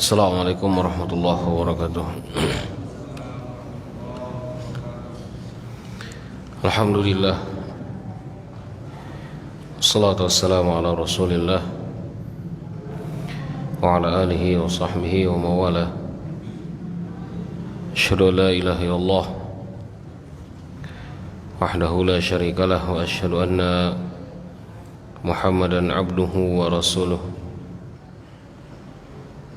Assalamualaikum warahmatullahi wabarakatuh. Alhamdulillah, wassalatu wassalamu ala rasulillah wa ala alihi wa sahbihi wa mawala. Asyhadu an la ilaha illallah wahdahu la syarikalah wa asyhadu anna Muhammadan abduhu wa rasuluh.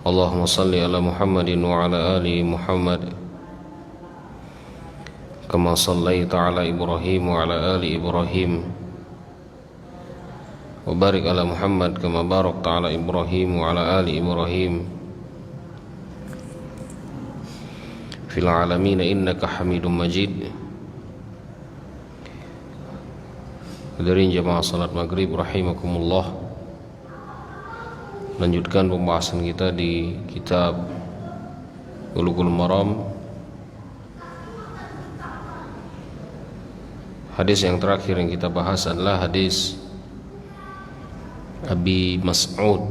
Allahumma salli ala Muhammadin wa ala ali Muhammad kama sallaita ala Ibrahim wa ala ali Ibrahim wa barik ala Muhammad kama barakta ala Ibrahim wa ala ali Ibrahim fil alamin innaka Hamidum Majid. Hadirin jamaah salat maghrib rahimakumullah, lanjutkan pembahasan kita di kitab Bulughul Maram. Hadis yang terakhir yang kita bahas adalah hadis Abi Mas'ud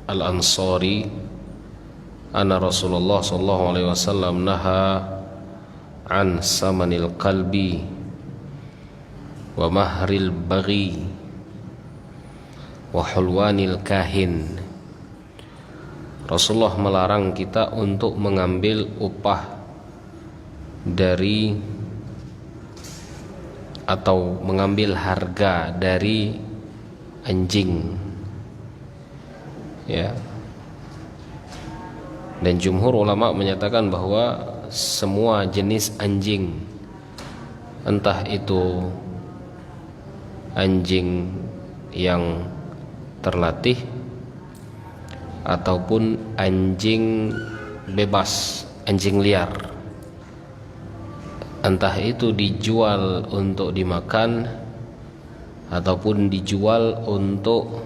Al-Ansari anna Rasulullah sallallahu alaihi wasallam naha an samanil qalbi wa mahril baghi wa hulwanil kahin. Rasulullah melarang kita untuk mengambil upah dari atau mengambil harga dari anjing, ya. Dan jumhur ulama menyatakan bahwa semua jenis anjing, entah itu anjing yang terlatih ataupun anjing bebas, anjing liar, entah itu dijual untuk dimakan ataupun dijual untuk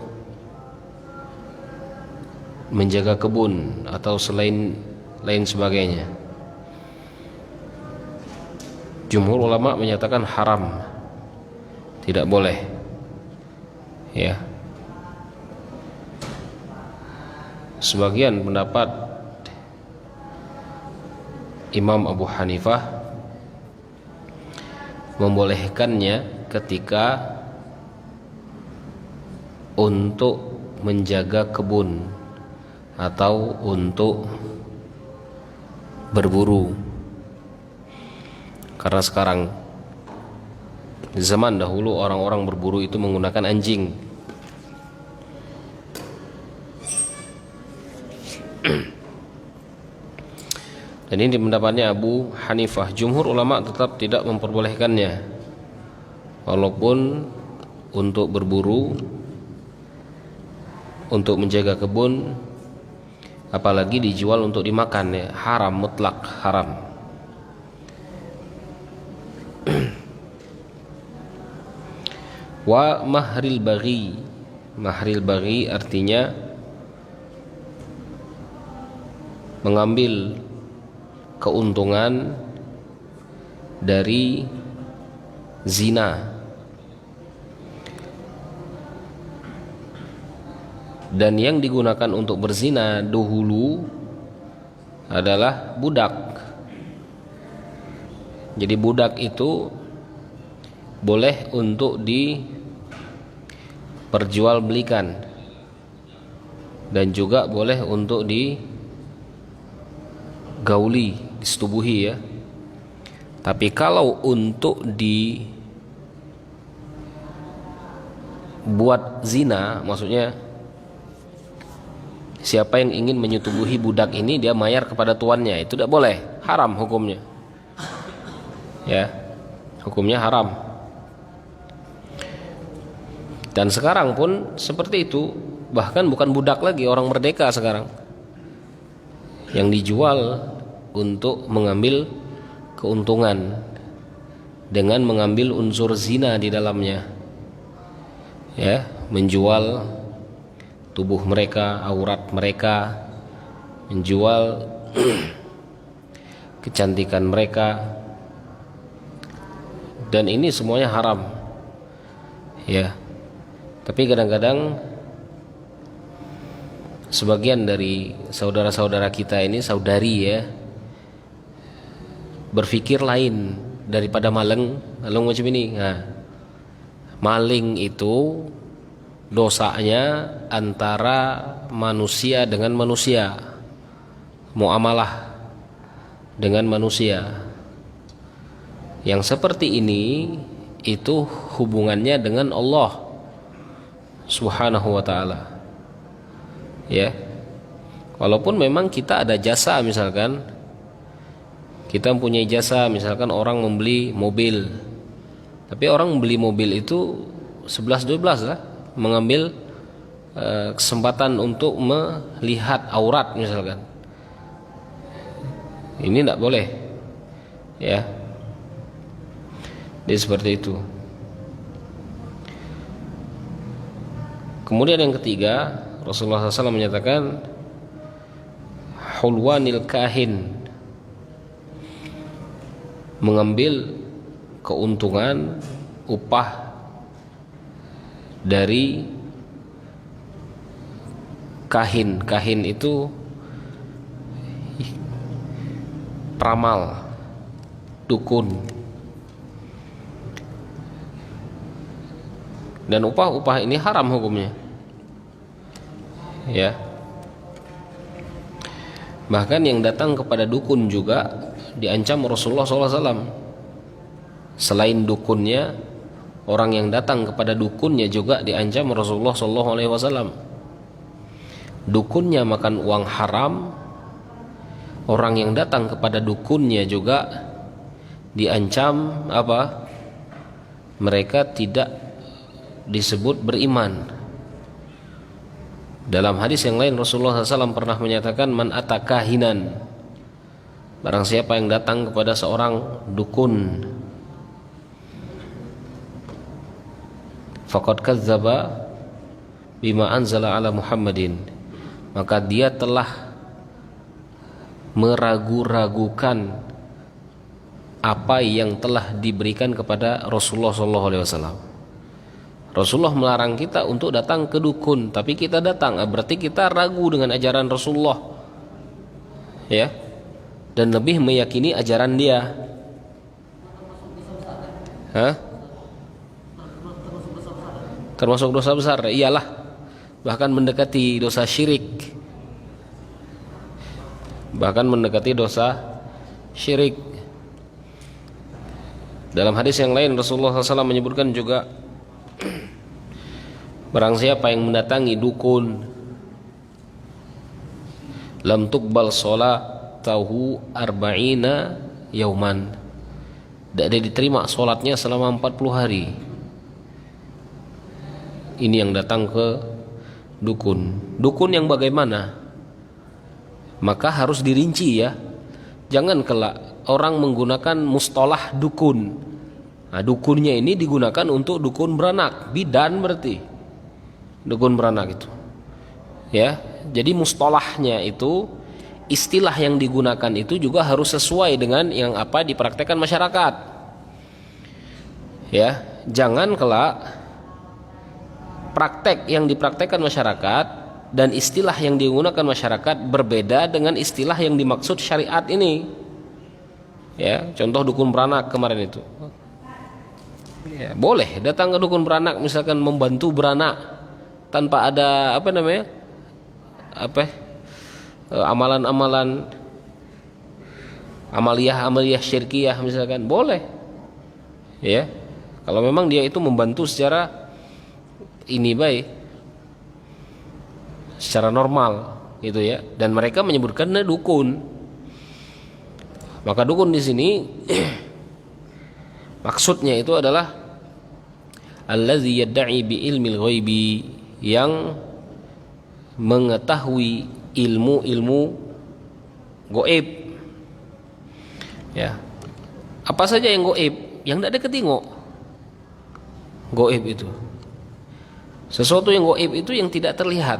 menjaga kebun atau lain sebagainya. Jumhur ulama menyatakan haram, tidak boleh, ya. Sebagian pendapat Imam Abu Hanifah membolehkannya ketika untuk menjaga kebun atau untuk berburu. Karena sekarang, zaman dahulu orang-orang berburu itu menggunakan anjing. Dan ini pendapatnya Abu Hanifah. Jumhur ulama tetap tidak memperbolehkannya, walaupun untuk berburu, untuk menjaga kebun, apalagi dijual untuk dimakan, ya, haram, mutlak haram. Wa mahril baghi, mahril baghi artinya mengambil keuntungan dari zina. Dan yang digunakan untuk berzina dahulu adalah budak. Jadi budak itu boleh untuk diperjualbelikan dan juga boleh untuk digauli, disetubuhi, ya. Tapi kalau untuk dibuat zina, maksudnya siapa yang ingin menyetubuhi budak ini, dia mayar kepada tuannya, itu tidak boleh, haram hukumnya, ya, hukumnya haram. Dan sekarang pun seperti itu, bahkan bukan budak lagi, orang merdeka sekarang yang dijual untuk mengambil keuntungan dengan mengambil unsur zina di dalamnya, ya, menjual tubuh mereka, aurat mereka, menjual kecantikan mereka, dan ini semuanya haram, ya. Tapi kadang-kadang sebagian dari saudara-saudara kita ini, saudari ya, berpikir lain daripada maling macam ini. Nah, maling itu dosanya antara manusia dengan manusia, muamalah dengan manusia. Yang seperti ini itu hubungannya dengan Allah Subhanahu wa ta'ala. Ya. Walaupun memang kita ada jasa, misalkan kita mempunyai jasa, misalkan orang membeli mobil. Tapi orang membeli mobil itu 11-12 lah, mengambil kesempatan untuk melihat aurat misalkan. Ini tidak boleh. Ya. Jadi seperti itu. Kemudian yang ketiga, Rasulullah SAW menyatakan hulwanil kahin, mengambil keuntungan upah dari kahin. Kahin itu peramal, dukun. Dan upah ini haram hukumnya. Ya. Bahkan yang datang kepada dukun juga diancam Rasulullah SAW. Selain dukunnya, orang yang datang kepada dukunnya juga diancam Rasulullah SAW. Dukunnya makan uang haram, orang yang datang kepada dukunnya juga diancam apa? Mereka tidak disebut beriman. Dalam hadis yang lain Rasulullah SAW pernah menyatakan, man atakahinan, barang siapa yang datang kepada seorang dukun, faqad kadzdzaba bima anzala ala Muhammadin, maka dia telah meragu-ragukan apa yang telah diberikan kepada Rasulullah SAW. Rasulullah melarang kita untuk datang ke dukun, tapi kita datang, berarti kita ragu dengan ajaran Rasulullah, ya, dan lebih meyakini ajaran dia. Termasuk dosa besar, iyalah, bahkan mendekati dosa syirik, Dalam hadis yang lain Rasulullah SAW menyebutkan juga, barang siapa yang mendatangi dukun, lam tuqbal sholatahu arba'ina yauman, tidak diterima sholatnya selama 40 hari. Ini yang datang ke dukun. Dukun yang bagaimana? Maka harus dirinci ya. Jangan kelak orang menggunakan mustalah dukun. Nah, dukunnya ini digunakan untuk dukun beranak, bidan berarti. Dukun beranak itu. Ya, jadi mustalahnya itu, istilah yang digunakan itu juga harus sesuai dengan yang apa dipraktekkan masyarakat. Ya, jangan kelak praktek yang dipraktekkan masyarakat dan istilah yang digunakan masyarakat berbeda dengan istilah yang dimaksud syariat ini. Ya, contoh dukun beranak kemarin itu. Ya, boleh datang ke dukun beranak, misalkan membantu beranak tanpa ada amalan-amalan amaliyah syirkiyah misalkan, boleh. Ya, kalau memang dia itu membantu secara ini baik, secara normal gitu ya, dan mereka menyebutkannya dukun. Maka dukun di sini maksudnya itu adalah allazi yad'i bi ilmil ghaibi, yang mengetahui ilmu-ilmu gaib. Ya. Apa saja yang gaib? Yang tidak ada ketengok. Gaib itu sesuatu yang gaib itu yang tidak terlihat.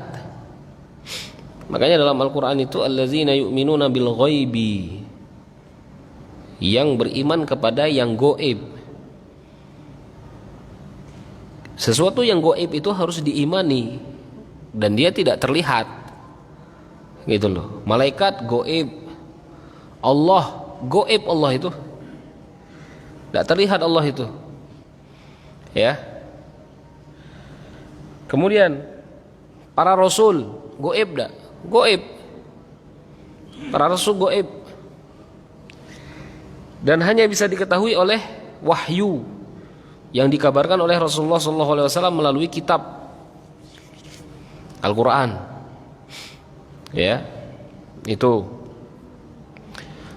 Makanya dalam Al-Qur'an itu allazina yu'minuna bil ghaibi, yang beriman kepada yang gaib. Sesuatu yang gaib itu harus diimani dan dia tidak terlihat. Gitu loh. Malaikat goib, Allah goib, Allah itu tidak terlihat, Allah itu, ya. Kemudian para rasul goib tidak? Goib. Para rasul goib, dan hanya bisa diketahui oleh wahyu yang dikabarkan oleh Rasulullah SAW melalui kitab Al-Quran, ya. Itu.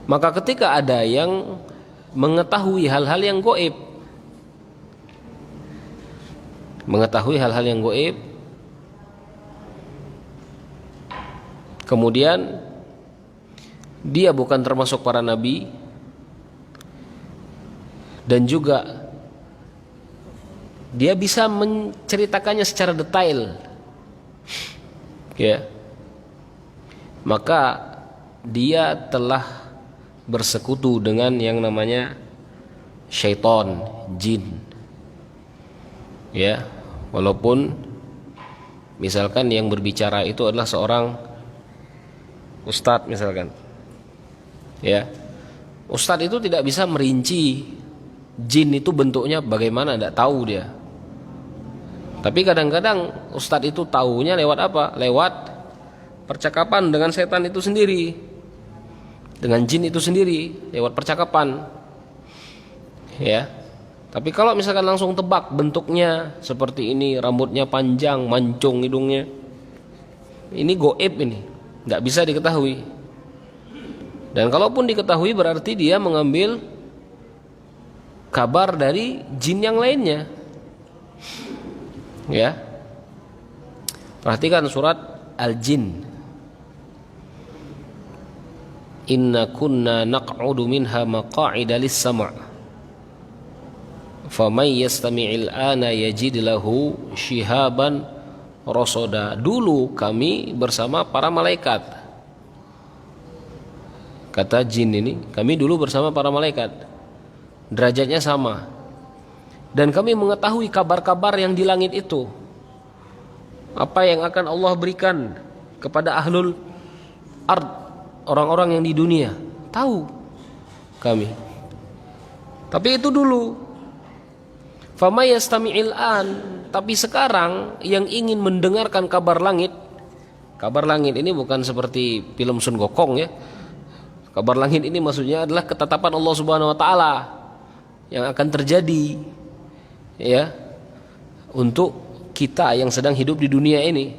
Maka ketika ada yang mengetahui hal-hal yang goib, kemudian dia bukan termasuk para nabi, dan juga dia bisa menceritakannya secara detail, ya, maka dia telah bersekutu dengan yang namanya syaitan, jin, ya. Walaupun misalkan yang berbicara itu adalah seorang ustadz misalkan, ya, ustadz itu tidak bisa merinci jin itu bentuknya bagaimana, tidak tahu dia. Tapi kadang-kadang ustadz itu tahunya lewat apa? Lewat percakapan dengan setan itu sendiri, dengan jin itu sendiri, lewat percakapan, ya. Tapi kalau misalkan langsung tebak bentuknya seperti ini, rambutnya panjang, mancung hidungnya, ini goib, ini nggak bisa diketahui. Dan kalaupun diketahui berarti dia mengambil kabar dari jin yang lainnya, ya. Perhatikan surat Al-Jin. Inna kunna naq'udu minha maqa'ida lis-sam' faman yastami'il ana yajid lahu shihaban rasada. Dulu kami bersama para malaikat, kata jin ini, kami dulu bersama para malaikat, derajatnya sama, dan kami mengetahui kabar-kabar yang di langit itu, apa yang akan Allah berikan kepada ahlul ard, orang-orang yang di dunia, tahu kami. Tapi itu dulu. Fama yastami'il an, tapi sekarang yang ingin mendengarkan kabar langit ini bukan seperti film Sun Gokong, ya. Kabar langit ini maksudnya adalah ketetapan Allah Subhanahu wa taala yang akan terjadi, ya, untuk kita yang sedang hidup di dunia ini,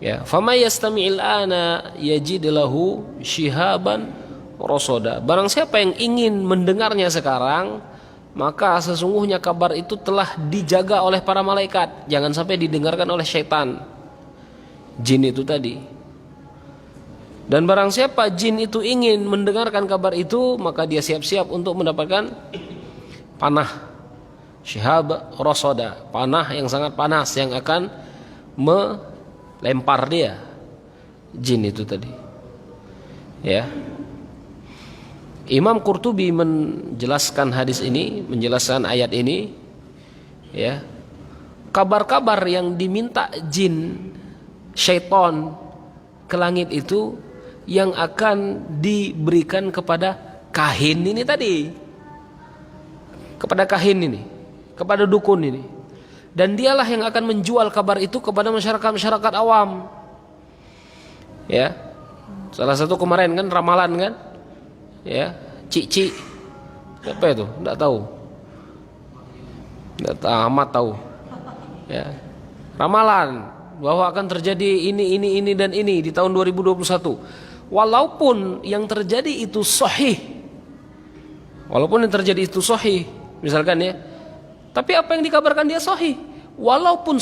ya. Fama yastami'il ana yajid lahu shihaban rasada. Barang siapa yang ingin mendengarnya sekarang, maka sesungguhnya kabar itu telah dijaga oleh para malaikat, jangan sampai didengarkan oleh syaitan, jin itu tadi. Dan barang siapa jin itu ingin mendengarkan kabar itu, maka dia siap-siap untuk mendapatkan panah, syihab rasada, panah yang sangat panas yang akan melempar dia, jin itu tadi, ya. Imam Qurtubi menjelaskan hadis ini, menjelaskan ayat ini, ya. Kabar-kabar yang diminta jin, syaitan ke langit itu yang akan diberikan kepada kahin ini tadi, kepada kahin ini, kepada dukun ini, dan dialah yang akan menjual kabar itu kepada masyarakat awam, ya. Salah satu kemarin kan ramalan kan, ya, cici apa itu, tidak tahu, tidak amat tahu, ya, ramalan bahwa akan terjadi ini dan ini di tahun 2021. Walaupun yang terjadi itu sahih, misalkan, ya, tapi apa yang dikabarkan dia sahih, walaupun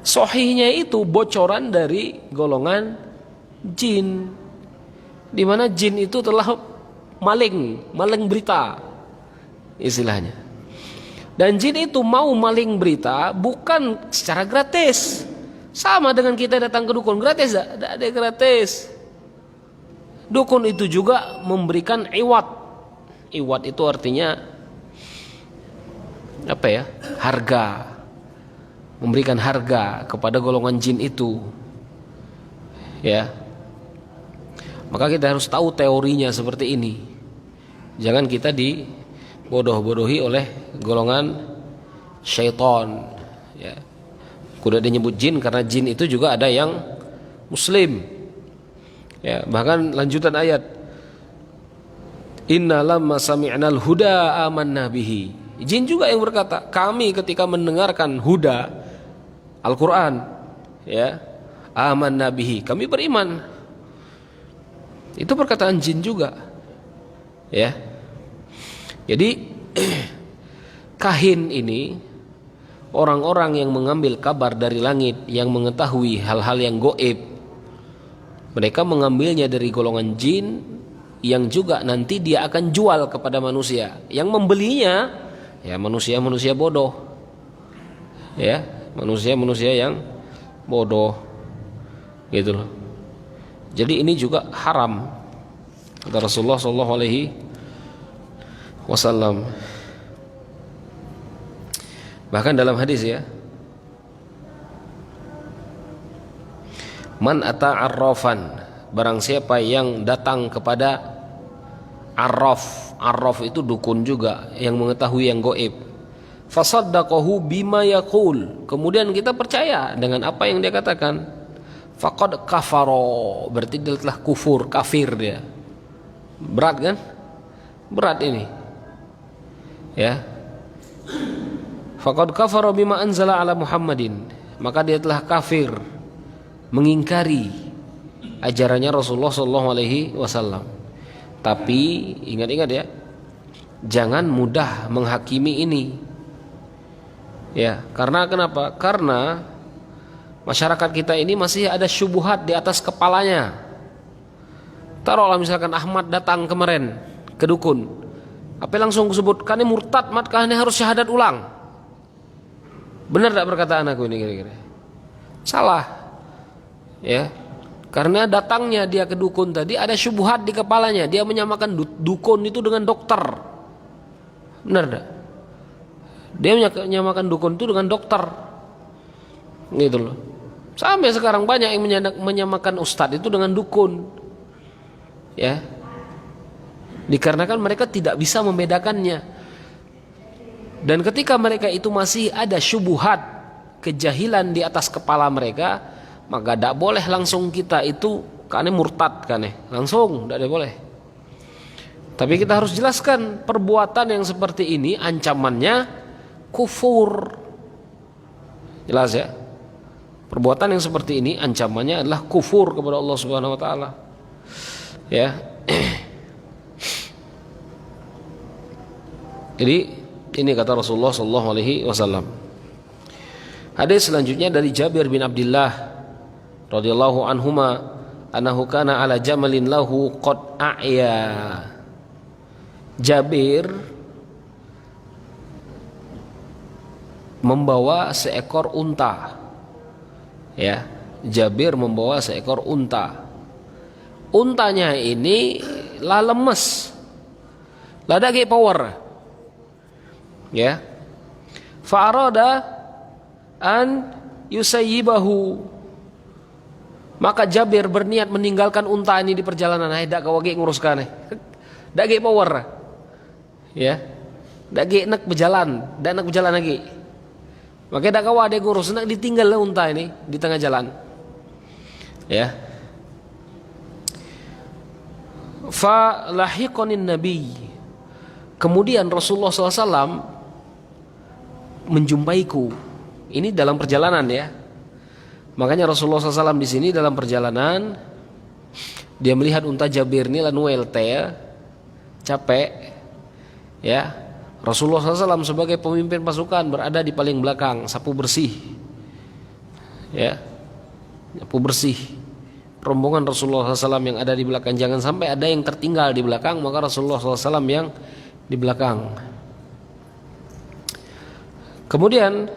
sahihnya itu bocoran dari golongan jin, di mana jin itu telah maling berita istilahnya. Dan jin itu mau maling berita bukan secara gratis. Sama dengan kita datang ke dukun, gratis tidak? Tidak ada gratis. Dukun itu juga memberikan iwat. Iwat itu artinya apa, ya? Harga. memberikan harga kepada golongan jin itu, ya. Maka kita harus tahu teorinya seperti ini. Jangan kita dibodoh-bodohi oleh golongan syaitan, ya. Kuda dia nyebut jin karena jin itu juga ada yang muslim, ya. Bahkan lanjutan ayat, inna lamma sami'nal huda amanna bihi. Jin juga yang berkata, kami ketika mendengarkan huda Al-Quran, ya, amanna bihi, kami beriman. Itu perkataan jin juga, ya. Jadi kahin ini orang-orang yang mengambil kabar dari langit, yang mengetahui hal-hal yang goib. Mereka mengambilnya dari golongan jin yang juga nanti dia akan jual kepada manusia. Yang membelinya ya manusia-manusia bodoh, ya, manusia-manusia yang bodoh, gitu loh. Jadi ini juga haram, kata Rasulullah SAW. Bahkan dalam hadis, ya, man ata arrafan, barang siapa yang datang kepada arraf. Arraf itu dukun juga, yang mengetahui yang gaib. Fasaddaqahu bima yaqul, kemudian kita percaya dengan apa yang dia katakan. Faqad kafaro, berarti dia telah kufur, kafir dia. Berat kan? Berat ini, ya. Faqad kafaro bima anzala ala Muhammadin, maka dia telah kafir, mengingkari ajarannya Rasulullah SAW. Tapi ingat-ingat, ya, jangan mudah menghakimi ini, ya. Karena kenapa? Karena masyarakat kita ini masih ada syubhat di atas kepalanya. Taruhlah misalkan Ahmad datang kemarin ke dukun, apa langsung sebut kane murtad, mat kane harus syahadat ulang. Benar tak perkataan aku ini kira-kira? Salah, ya. Karena datangnya dia ke dukun tadi ada syubhat di kepalanya. Dia menyamakan dukun itu dengan dokter. Benar tak? Dia menyamakan dukun itu dengan dokter, gitu loh. Sampai sekarang banyak yang menyamakan ustadz itu dengan dukun, ya. Dikarenakan mereka tidak bisa membedakannya. Dan ketika mereka itu masih ada syubhat, kejahilan di atas kepala mereka, maka tidak boleh langsung kita itu kane murtad kane, langsung tidak boleh. Tapi kita harus jelaskan perbuatan yang seperti ini ancamannya kufur. Jelas, ya? Perbuatan yang seperti ini ancamannya adalah kufur kepada Allah Subhanahu wa taala. Ya. Jadi ini kata Rasulullah SAW. Hadis selanjutnya dari Jabir bin Abdullah radhiyallahu anhuma, annahu kana ala jamalin lahu qad a'ya. Jabir membawa seekor unta, ya. Jabir membawa seekor unta. Untanya ini lah lemes, lah dage power, ya. Fa'arada an yusayyibahu, maka Jabir berniat meninggalkan unta ini di perjalanan. Dak kawage nguruskan, dage power, ya. Dage nak berjalan, dak nak berjalan lagi. Maka dak kawa dia ngurus, nak ditinggal unta ini di tengah jalan, ya. Fa lahiqanin nabi, kemudian Rasulullah SAW menjumpaiku. Ini dalam perjalanan, ya. Makanya Rasulullah SAW di sini dalam perjalanan dia melihat unta Jabir ini lanuel teh capek, ya. Rasulullah SAW sebagai pemimpin pasukan berada di paling belakang, sapu bersih, ya, sapu bersih rombongan Rasulullah SAW yang ada di belakang. Jangan sampai ada yang tertinggal di belakang, maka Rasulullah SAW yang di belakang. Kemudian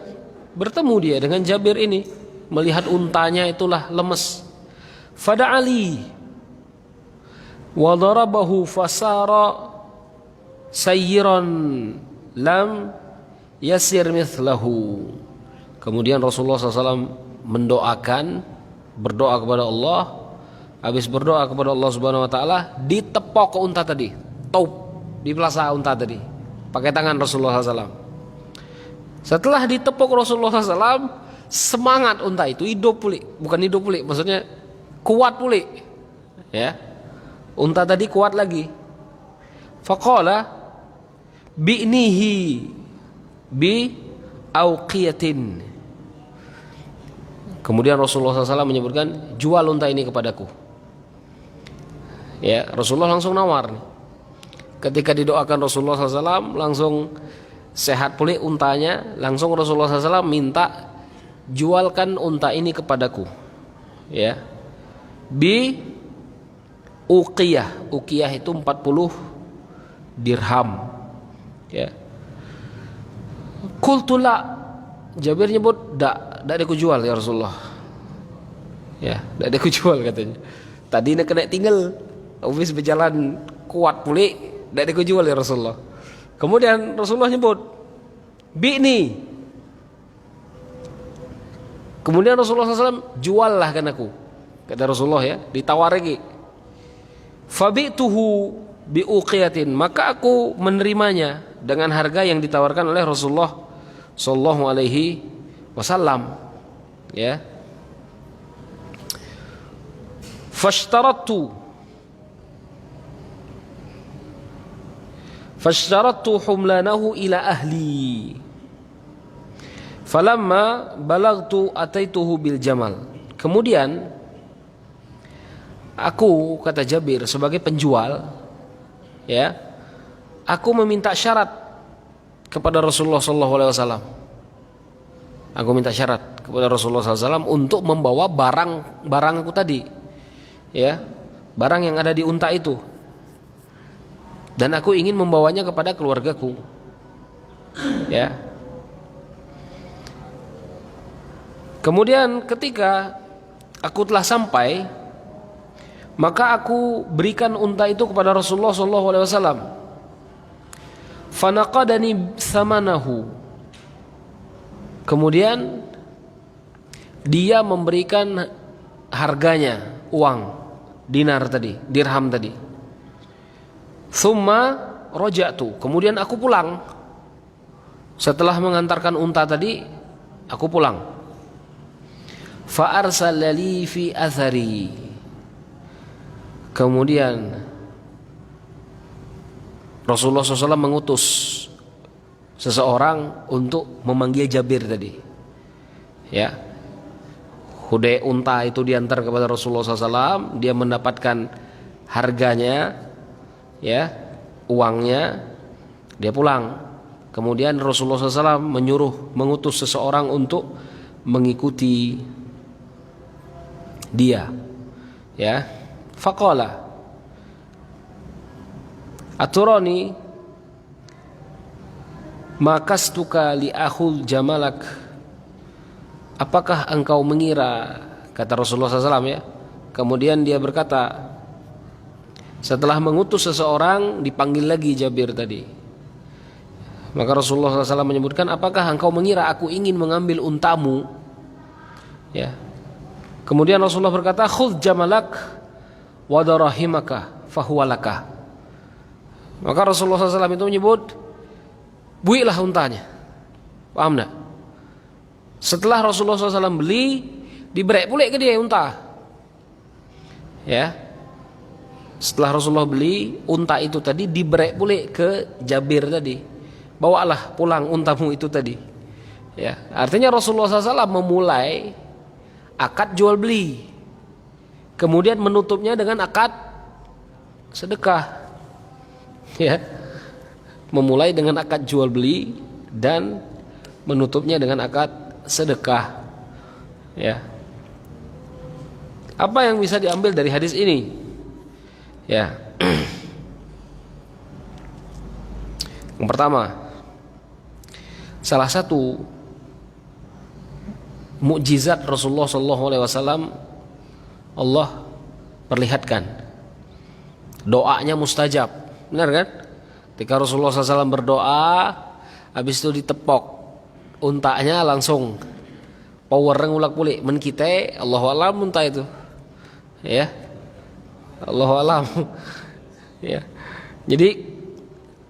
bertemu dia dengan Jabir ini, melihat untanya itulah lemes. Fada'ali wa darabahu fasara sayyiran lam yasir mithlahu. Kemudian Rasulullah SAW berdoa kepada Allah. Habis berdoa kepada Allah Subhanahu Wa Taala, ditepok ke unta tadi, di pelasa unta tadi, pakai tangan Rasulullah SAW. Setelah ditepok Rasulullah SAW, semangat unta itu hidup pulih, bukan hidup pulih, maksudnya kuat pulih. Ya, unta tadi kuat lagi. Faqala bi'nihi bi auqiyatin. Kemudian Rasulullah SAW menyebutkan, jual unta ini kepadaku. Ya, Rasulullah langsung nawar. Ketika didoakan Rasulullah SAW, langsung sehat pulih untanya. Langsung Rasulullah SAW minta, jualkan unta ini kepadaku. Ya, bi uqiyah. Uqiyah itu 40 dirham. Ya. Qultula, Jabir nyebut, dak dikujual ya Rasulullah. Ya, dak dikujual katanya. Tadi nak kena tinggal, habis berjalan kuat pulih, dak dikujual ya Rasulullah. Kemudian Rasulullah nyebut, bi'ni. Kemudian Rasulullah SAW, juallah kan aku. Kata Rasulullah ya, ditawar lagi. Fabi'tuhu biuqiyatin, maka aku menerimanya dengan harga yang ditawarkan oleh Rasulullah sallallahu alaihi wasallam. Ya. Fashtarattu humlanahu ila ahli. Falamma balagtu ataituhu bil jamal. Kemudian aku, kata Jabir, sebagai penjual, ya, aku meminta syarat kepada Rasulullah SAW. Aku minta syarat kepada Rasulullah SAW untuk membawa barang aku tadi, ya, barang yang ada di unta itu, dan aku ingin membawanya kepada keluargaku. Ya. Kemudian ketika aku telah sampai, maka aku berikan unta itu kepada Rasulullah SAW. Fanaqadani samanahu. Kemudian dia memberikan harganya, uang dinar tadi, dirham tadi. Thumma raja'tu. Kemudian aku pulang. Setelah mengantarkan unta tadi, aku pulang. Fa arsala li fi athari. Kemudian Rasulullah SAW mengutus seseorang untuk memanggil Jabir tadi. Ya, hudai unta itu diantar kepada Rasulullah SAW, dia mendapatkan harganya, ya, uangnya, dia pulang. Kemudian Rasulullah SAW mengutus seseorang untuk mengikuti dia. Ya, faqala aturani makastuka li akhul jamalak. Apakah engkau mengira, kata Rasulullah SAW, ya. Kemudian dia berkata, setelah mengutus seseorang, dipanggil lagi Jabir tadi. Maka Rasulullah SAW menyebutkan, apakah engkau mengira aku ingin mengambil untamu? Ya. Kemudian Rasulullah berkata, khudh jamalak wa darahimaka fahuwalaka. Maka Rasulullah SAW itu menyebut, builah untanya. Paham tak? Setelah Rasulullah SAW beli, diberek pulih ke dia unta. Ya. Setelah Rasulullah beli unta itu tadi, diberek pulih ke Jabir tadi. Bawalah pulang untamu itu tadi. Ya. Artinya Rasulullah SAW memulai akad jual beli, kemudian menutupnya dengan akad sedekah. Ya. Memulai dengan akad jual beli dan menutupnya dengan akad sedekah. Ya. Apa yang bisa diambil dari hadis ini? Ya. Yang pertama, salah satu mukjizat Rasulullah SAW, Allah perlihatkan doanya mustajab. Benar kan? Ketika Rasulullah SAW berdoa, habis itu ditepok untanya langsung power ngulak pulik men kita Allahu alam muntah itu. Ya. Allahu alam. Ya. Jadi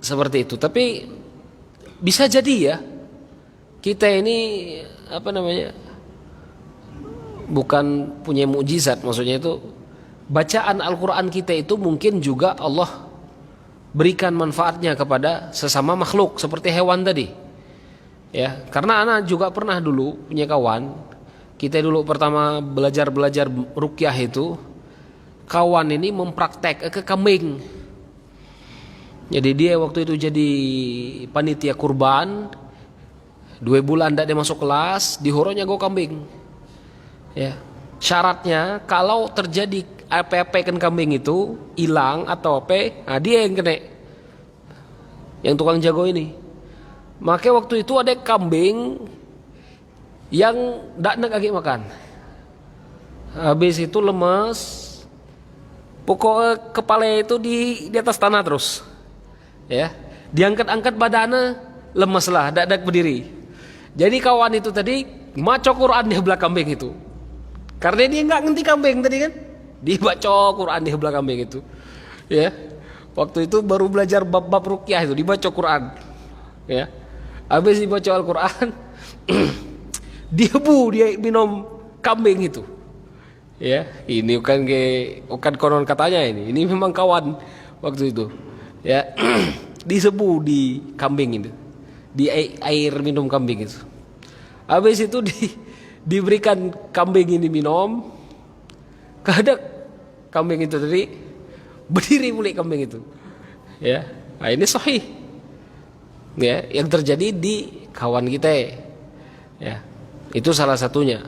seperti itu. Tapi bisa jadi ya kita ini bukan punya mukjizat, maksudnya itu bacaan Al-Quran kita itu mungkin juga Allah berikan manfaatnya kepada sesama makhluk seperti hewan tadi. Ya, karena anak juga pernah dulu punya kawan, kita dulu pertama belajar ruqyah itu, kawan ini mempraktek ke kambing. Jadi dia waktu itu jadi panitia kurban, 2 bulan tidak dia masuk kelas, dihoronya go kambing. Ya, syaratnya kalau terjadi apa-apa ikan kambing itu hilang atau apa, nah dia yang kena, yang tukang jago ini. Maka waktu itu ada kambing yang tidak nak lagi makan. Habis itu lemas, pokoknya kepala itu di atas tanah terus. Ya, diangkat-angkat badannya lemas lah, tidak berdiri. Jadi kawan itu tadi maca Quran di belakang kambing itu. Karena dia nggak ngerti kambing tadi kan, dibaca Quran di belakang kambing itu. Ya, waktu itu baru belajar bab ruqyah itu, dibaca Quran. Ya, habis dibaca Al-Quran, dia minum kambing itu. Ya, ini bukan konon katanya ini memang kawan waktu itu. Ya, disebu di kambing itu, di air minum kambing itu. Habis itu diberikan kambing ini minum, kehendak kambing itu tadi berdiri mulai kambing itu. Ya, nah ini sahih. Ya, yang terjadi di kawan kita. Ya, itu salah satunya.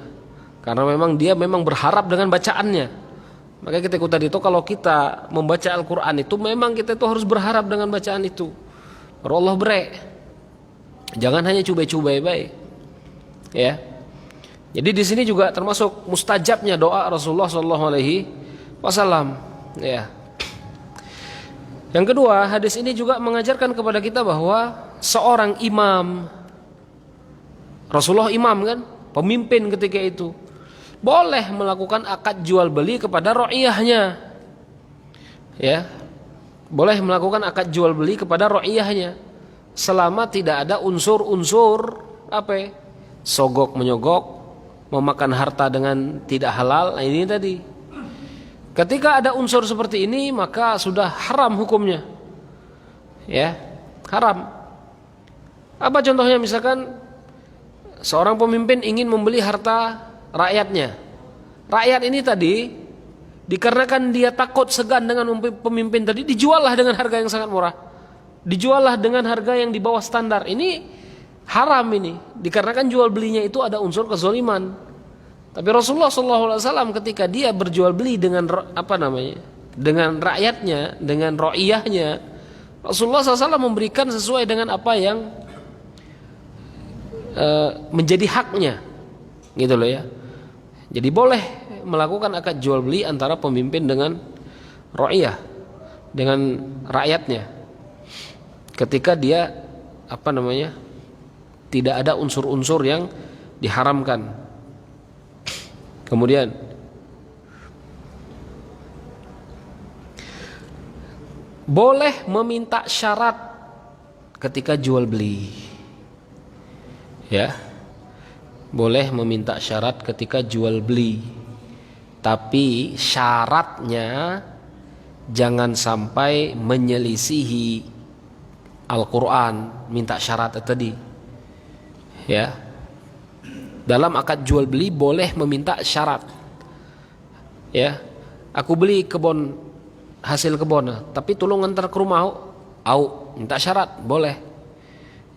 Karena memang dia berharap dengan bacaannya. Maka kita ikutan itu, kalau kita membaca Al-Quran itu memang kita itu harus berharap dengan bacaan itu. Baru Allah beri. Jangan hanya cubai-cubai baik. Ya. Jadi di sini juga termasuk mustajabnya doa Rasulullah SAW. Ya. Yang kedua, hadis ini juga mengajarkan kepada kita bahwa seorang imam, Rasulullah imam kan, pemimpin ketika itu, boleh melakukan akad jual beli kepada ra'iyahnya. Ya. Boleh melakukan akad jual beli kepada ra'iyahnya selama tidak ada unsur-unsur sogok menyogok, memakan harta dengan tidak halal. Nah, ini tadi. Ketika ada unsur seperti ini, maka sudah haram hukumnya. Ya, haram. Apa contohnya? Misalkan seorang pemimpin ingin membeli harta rakyatnya. Rakyat ini tadi, dikarenakan dia takut segan dengan pemimpin tadi, dijuallah dengan harga yang sangat murah. Dijuallah dengan harga yang di bawah standar. Ini haram ini, dikarenakan jual belinya itu ada unsur kezaliman. Tapi Rasulullah SAW ketika dia berjual beli dengan dengan rakyatnya, dengan ra'iyahnya, Rasulullah SAW memberikan sesuai dengan apa yang menjadi haknya, gitu loh ya. Jadi boleh melakukan akad jual beli antara pemimpin dengan ra'iyah, dengan rakyatnya, ketika dia tidak ada unsur-unsur yang diharamkan. Kemudian boleh meminta syarat ketika jual beli. Ya. Boleh meminta syarat ketika jual beli. Tapi syaratnya jangan sampai menyelisihi Al-Qur'an, minta syarat tadi. Ya. Dalam akad jual beli boleh meminta syarat. Ya, aku beli kebun, hasil kebun, tapi tolong antar ke rumah. Minta syarat, boleh.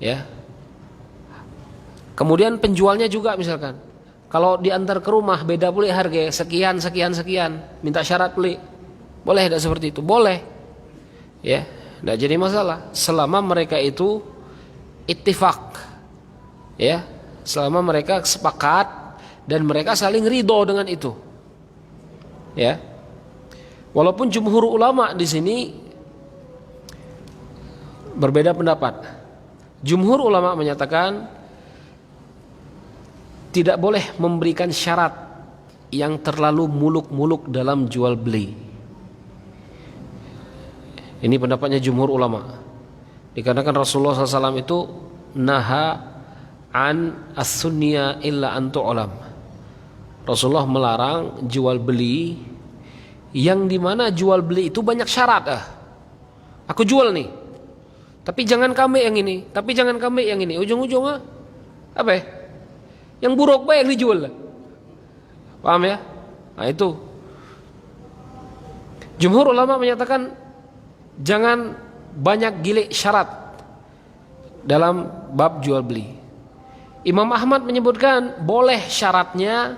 Ya. Kemudian penjualnya juga misalkan, kalau diantar ke rumah beda pula harga, sekian, minta syarat beli. Boleh tidak seperti itu? Boleh. Ya, tidak jadi masalah selama mereka itu ittifaq. Ya. Selama mereka sepakat dan mereka saling ridho dengan itu. Ya. Walaupun jumhur ulama di sini berbeda pendapat. Jumhur ulama menyatakan tidak boleh memberikan syarat yang terlalu muluk-muluk dalam jual beli. Ini pendapatnya jumhur ulama. Dikarenakan Rasulullah SAW itu naha an as-sunniya illa an tu'lam. Rasulullah melarang jual beli yang dimana jual beli itu banyak syarat. Aku jual nih, tapi jangan kambing yang ini, tapi jangan kambing yang ini. Ujung-ujungnya apa ya? Yang buruk apa yang dijual? Paham ya? Nah itu. Jumhur ulama menyatakan jangan banyak gilik syarat dalam bab jual beli. Imam Ahmad menyebutkan boleh syaratnya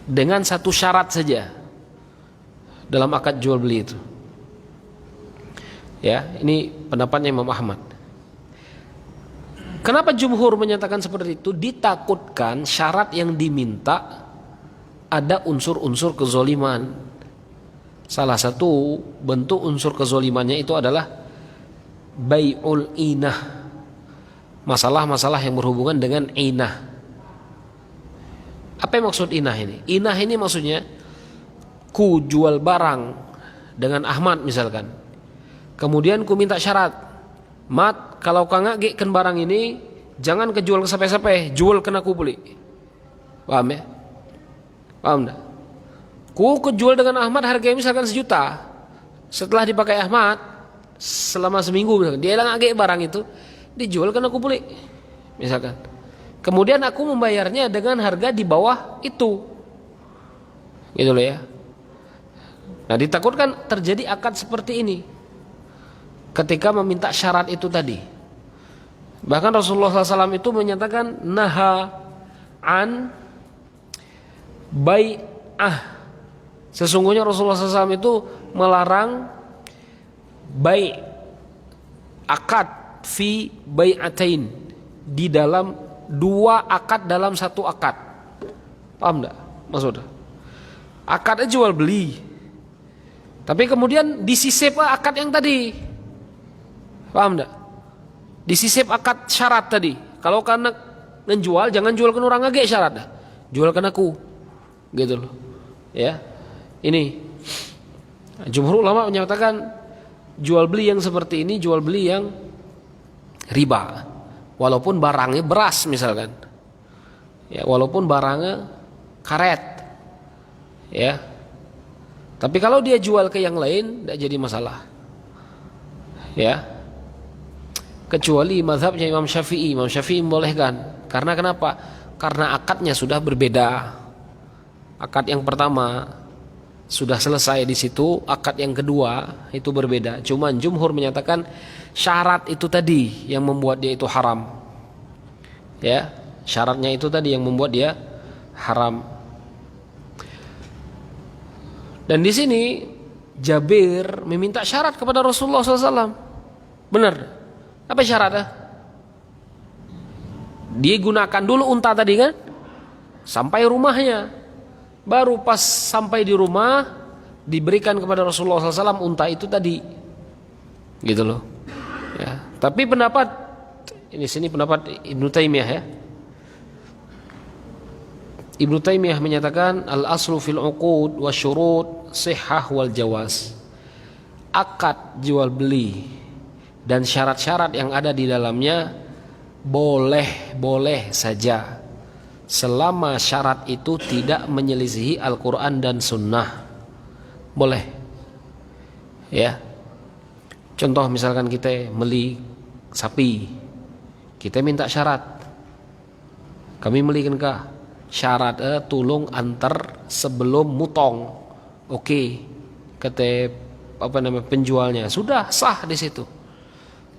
dengan satu syarat saja dalam akad jual beli itu. Ya, ini pendapatnya Imam Ahmad. Kenapa jumhur menyatakan seperti itu? Ditakutkan syarat yang diminta ada unsur-unsur kezoliman. Salah satu bentuk unsur kezolimannya itu adalah bai'ul inah. Masalah-masalah yang berhubungan dengan inah. Apa yang maksud inah ini? Inah ini maksudnya ku jual barang dengan Ahmad misalkan. Kemudian ku minta syarat, Mat, kalau kau ngagikkan barang ini jangan kejual ke sampai-sampai, jual kena ku beli. Paham ya? Paham enggak? Ku kejual dengan Ahmad harganya misalkan 1 juta. Setelah dipakai Ahmad selama seminggu misalkan, dia ngagik barang itu, dijual kena ku beli. Misalkan. Kemudian aku membayarnya dengan harga di bawah itu. Gitu loh ya. Nah, ditakutkan terjadi akad seperti ini ketika meminta syarat itu tadi. Bahkan Rasulullah SAW itu menyatakan naha an bai'ah. Sesungguhnya Rasulullah SAW itu melarang bai' akad fi bai'atain, di dalam 2 akad dalam 1 akad. Paham enggak maksudnya? Akadnya jual beli, tapi kemudian disisip akad yang tadi. Paham enggak? Disisip akad syarat tadi. Kalau karena menjual, jangan jual ke orang ngage syarat dah. Jual ke aku. Gitu loh. Ya. Ini jumhur ulama menyatakan jual beli yang seperti ini jual beli yang riba. Walaupun barangnya beras misalkan. Ya, walaupun barangnya karet. Ya. Tapi kalau dia jual ke yang lain tidak jadi masalah. Ya. Kecuali mazhabnya Imam Syafi'i. Imam Syafi'i membolehkan. Karena kenapa? Karena akadnya sudah berbeda. Akad yang pertama sudah selesai di situ, akad yang kedua itu berbeda. Cuman jumhur menyatakan syarat itu tadi yang membuat dia itu haram. Ya, syaratnya itu tadi yang membuat dia haram. Dan di sini Jabir meminta syarat kepada Rasulullah SAW. Benar. Apa syaratnya? Dia gunakan dulu unta tadi kan, sampai rumahnya. Baru pas sampai di rumah diberikan kepada Rasulullah SAW unta itu tadi. Gitu loh. Ya. Tapi pendapat ini sini pendapat Ibnu Taimiyah ya. Ibnu Taimiyah menyatakan al-aslu fil uqud wa syurut sihhah wal jawaz. Akad jual beli dan syarat-syarat yang ada di dalamnya boleh saja selama syarat itu tidak menyelisihi Al-Quran dan Sunnah. Boleh. Ya. Contoh misalkan kita beli sapi, kita minta syarat, kami belikan kah? Syarat tulung antar sebelum mutong. Oke, kata penjualnya sudah sah di situ.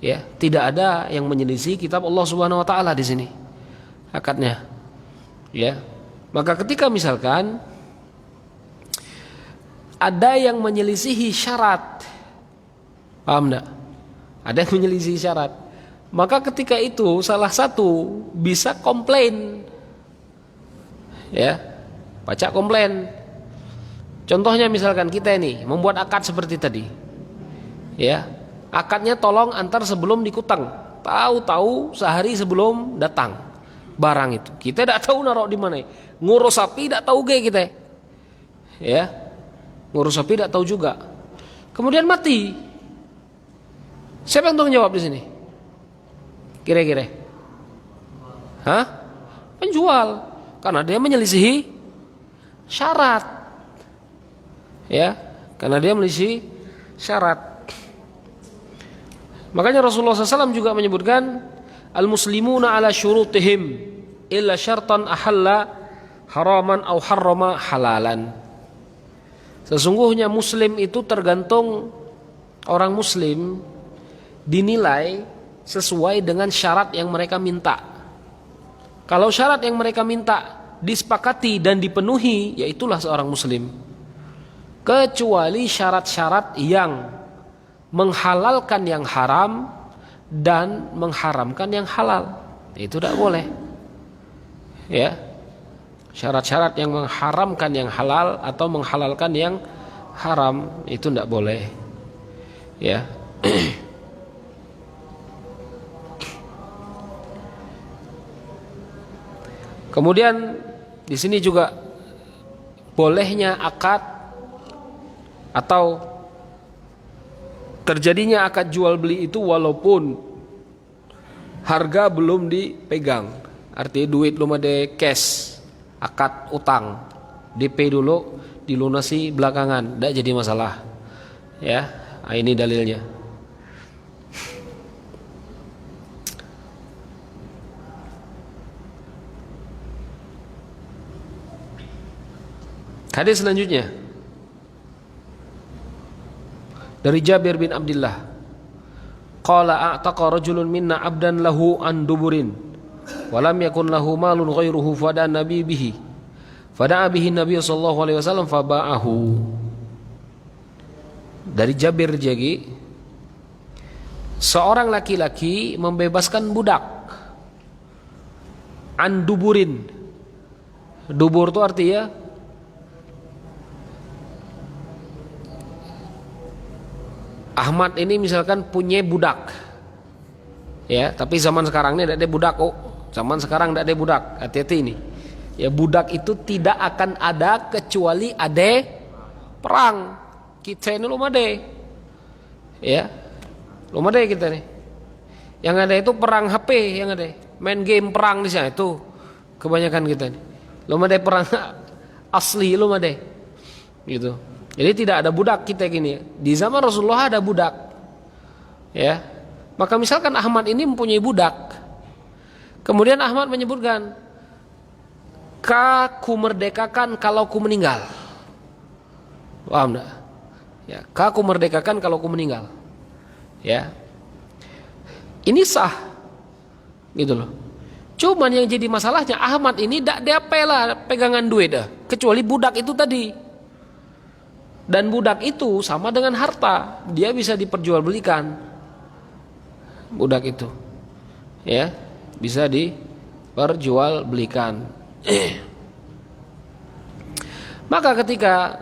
Ya, tidak ada yang menyelisih kitab Allah Subhanahu wa taala di sini. Akadnya. Ya. Maka ketika misalkan ada yang menyelisihi syarat, paham enggak? Ada yang menyelisihi syarat. Maka ketika itu salah satu bisa komplain. Ya. Baca komplain. Contohnya misalkan kita ini membuat akad seperti tadi. Ya. Akadnya tolong antar sebelum dikutang. Tahu-tahu sehari sebelum datang. barang itu. Kita tidak tahu naruh di mana. Ngurus sapi tidak tahu ge kita. Ya. Ngurus sapi tidak tahu juga. Kemudian mati. Siapa yang tanggung jawab di sini? Kira-kira? Hah? Penjual. Karena dia menyelisihi syarat. Ya, karena dia menyelisihi syarat. Makanya Rasulullah SAW juga menyebutkan al-muslimuna ala syurutihim illa syartan ahalla haraman au harrama halalan. Sesungguhnya muslim itu tergantung orang muslim dinilai sesuai dengan syarat yang mereka minta. Kalau syarat yang mereka minta disepakati dan dipenuhi, ya itulah seorang muslim. Kecuali syarat-syarat yang menghalalkan yang haram dan mengharamkan yang halal, itu tidak boleh. Ya, syarat-syarat yang mengharamkan yang halal atau menghalalkan yang haram itu tidak boleh. Ya. Kemudian di sini juga bolehnya akad atau terjadinya akad jual beli itu walaupun harga belum dipegang. Artinya duit belum ada cash, akad utang, DP dulu, dilunasi belakangan, tidak jadi masalah. Ya, ini dalilnya. Hadis selanjutnya dari Jabir bin Abdullah, qala a'taqa rajulun minna 'abdan lahu an duburin wa lam yakun lahu malun ghairuhu fada'a nabi bihi fada'a bihi nabi sallallahu alaihi wasallam faba'ahu. Dari Jabir jadi seorang laki-laki membebaskan budak an duburin. Dubur itu artinya Ahmad ini misalkan punya budak, ya, tapi zaman sekarang ini tidak ada budak. Zaman sekarang tidak ada budak. Hati-hati ini. Ya, budak itu tidak akan ada kecuali ada perang. Kita ini belum ada, ya, belum ada kita nih. Yang ada itu perang HP, yang ada main game perang di sana itu kebanyakan kita nih. Belum ada perang asli, belum ada, gitu. Jadi tidak ada budak kita gini. Di zaman Rasulullah ada budak. Ya. Maka misalkan Ahmad ini mempunyai budak. Kemudian Ahmad menyebutkan, "Ku merdekakan kalau ku meninggal." Paham enggak? Ya, ku merdekakan kalau ku meninggal. Ya. Ini sah. Gitu loh. Cuman yang jadi masalahnya Ahmad ini tidak diapela pegangan duit dah, kecuali budak itu tadi. Dan budak itu sama dengan harta, dia bisa diperjualbelikan. Budak itu, ya, bisa diperjualbelikan. Maka ketika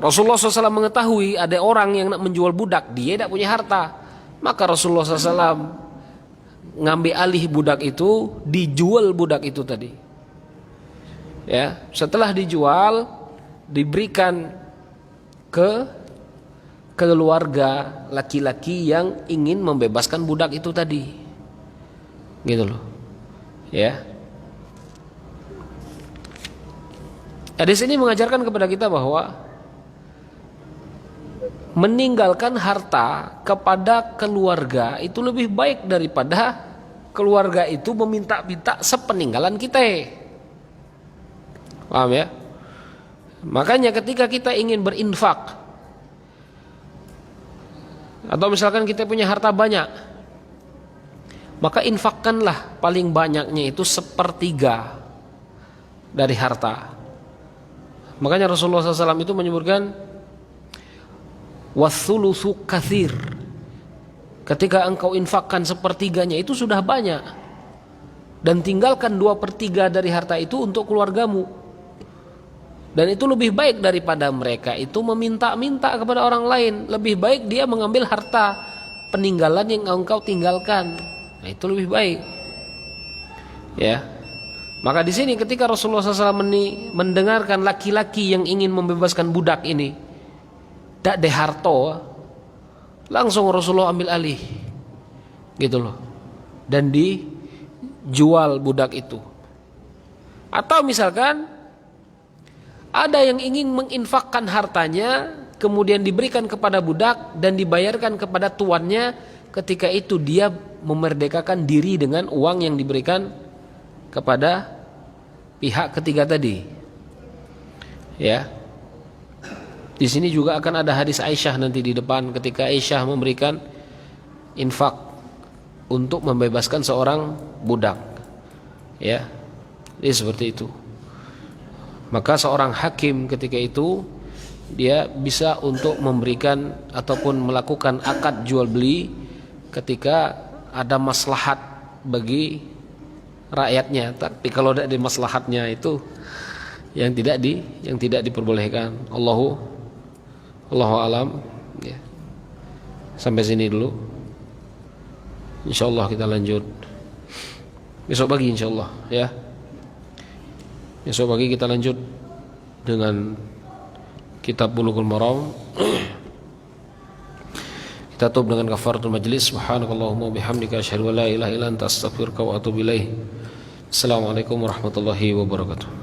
Rasulullah SAW mengetahui ada orang yang nak menjual budak, dia tidak punya harta, maka Rasulullah SAW ngambil alih budak itu, dijual budak itu tadi. Ya, setelah dijual, diberikan ke keluarga laki-laki yang ingin membebaskan budak itu tadi, gitu loh, ya. Hadis ini mengajarkan kepada kita bahwa meninggalkan harta kepada keluarga itu lebih baik daripada keluarga itu meminta-minta sepeninggalan kita. Paham ya? Makanya ketika kita ingin berinfak, atau misalkan kita punya harta banyak, maka infakkanlah paling banyaknya itu 1/3 dari harta. Makanya Rasulullah SAW itu menyebutkan wathulutsu katsir. Ketika engkau infakkan 1/3-nya itu sudah banyak, dan tinggalkan 2/3 dari harta itu untuk keluargamu. Dan itu lebih baik daripada mereka itu meminta-minta kepada orang lain. Lebih baik dia mengambil harta peninggalan yang engkau tinggalkan. Nah, itu lebih baik. Ya. Maka di sini ketika Rasulullah SAW mendengarkan laki-laki yang ingin membebaskan budak ini, dak de harto, langsung Rasulullah ambil alih, gitu loh, dan dijual budak itu. Atau misalkan ada yang ingin menginfakkan hartanya, kemudian diberikan kepada budak dan dibayarkan kepada tuannya, ketika itu dia memerdekakan diri dengan uang yang diberikan kepada pihak ketiga tadi. Ya. Di sini juga akan ada hadis Aisyah nanti di depan, ketika Aisyah memberikan infak untuk membebaskan seorang budak. Ya. Jadi seperti itu. Maka seorang hakim ketika itu dia bisa untuk memberikan ataupun melakukan akad jual beli ketika ada maslahat bagi rakyatnya. Tapi kalau tidak ada maslahatnya itu yang tidak diperbolehkan. Allahu alam. Ya. Sampai sini dulu. Insyaallah kita lanjut besok pagi insyaallah ya. Besok pagi kita lanjut dengan kitab Bulughul Maram. Kita tutup dengan kafaratul majlis. Subhanakallahumma bihamdika asyhadu an la ilaha illa anta astaghfiruka wa atubu ilaik. Assalamualaikum warahmatullahi wabarakatuh.